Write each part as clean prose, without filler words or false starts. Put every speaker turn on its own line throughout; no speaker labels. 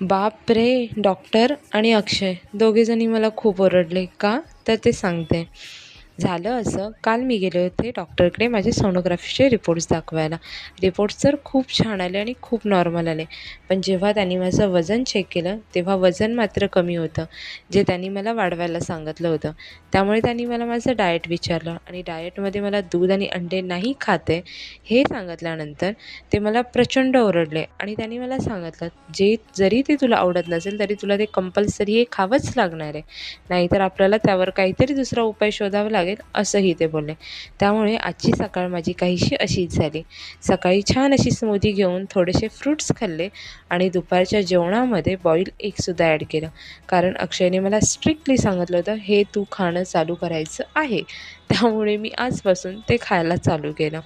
बापरे! डॉक्टर आणि अक्षय दोघेजणी मला खूप ओरडले. का? तर ते सांगते. झालं असं, काल मी गेले होते डॉक्टरकडे माझे सोनोग्राफीचे रिपोर्ट्स दाखवायला. रिपोर्ट्स तर खूप छान आले आणि खूप नॉर्मल आले. पण जेव्हा त्यांनी माझं वजन चेक केलं, तेव्हा वजन मात्र कमी होतं, जे त्यांनी मला वाढवायला सांगितलं होतं. त्यामुळे त्यांनी मला माझं डाएट विचारलं आणि डाएटमध्ये मला दूध आणि अंडे नाही खात हे सांगितल्यानंतर ते मला प्रचंड ओरडले आणि त्यांनी मला सांगितलं, जरी ते तुला आवडत नसेल तरी तुला ते कंपल्सरी हे खावंच लागणार आहे. नाहीतर आपल्याला त्यावर काहीतरी दुसरा उपाय शोधावा लागेल, असंही ते बोलले. त्यामुळे आजची सकाळ माझी काहीशी अशीच झाली. सकाळी छान अशी स्मूदी घेऊन थोडेसे फ्रुट्स खाल्ले आणि दुपारच्या जेवणामध्ये बॉईल एगसुद्धा ॲड केलं. कारण अक्षयने मला स्ट्रिक्टली सांगितलं होतं, हे तू खाणं चालू करायचं आहे. त्यामुळे मी आजपासून ते खायला चालू केलं.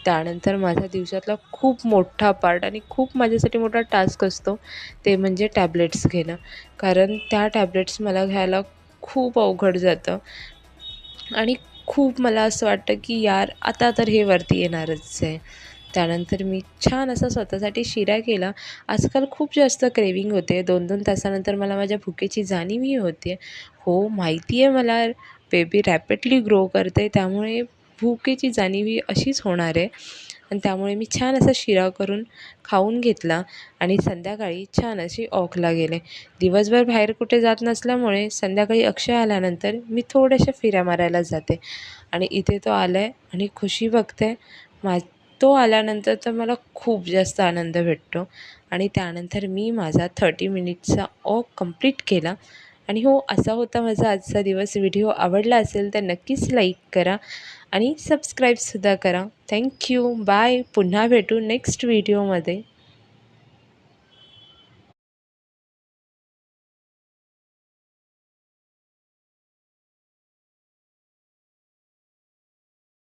त्यानंतर माझा दिवसातला खूप मोठा पार्ट आणि खूप माझ्यासाठी मोठा टास्क असतो, ते म्हणजे टॅब्लेट्स घेणं. कारण त्या टॅब्लेट्स मला घ्यायला खूप अवघड जातं आणि खूप मला असं वाटतं की यार आता तर हे वरती येणारच आहे. त्यानंतर मी छान असा स्वतःसाठी शिरा केला. आजकाल खूप जास्त क्रेविंग होते. 2-2 तासानंतर मला माझ्या भुकेची जाणीवही होते. हो, माहिती आहे मला बेबी रॅपिडली ग्रो करते, त्यामुळे भुकेची जाणीव ही अशीच होणार आहे. आणि त्यामुळे मी छान असा शिरा करून खाऊन घेतला आणि संध्याकाळी छान अशी वॉकला गेले. दिवसभर बाहेर कुठे जात नसल्यामुळे संध्याकाळी अक्षय आल्यानंतर मी थोड्याशा फेऱ्या मारायला जाते आणि इथे तो आला आहे आणि खुशी बघते. तो आल्यानंतर तर मला खूप जास्त आनंद भेटतो आणि त्यानंतर मी माझा 30 मिनिट्सचा वॉक कंप्लीट केला. आणि हो, असा होता माझा आजचा दिवस. व्हिडिओ आवडला असेल तर नक्कीच लाईक करा आणि सबस्क्राईबसुद्धा करा. थँक्यू. बाय. पुन्हा भेटू नेक्स्ट व्हिडिओमध्ये.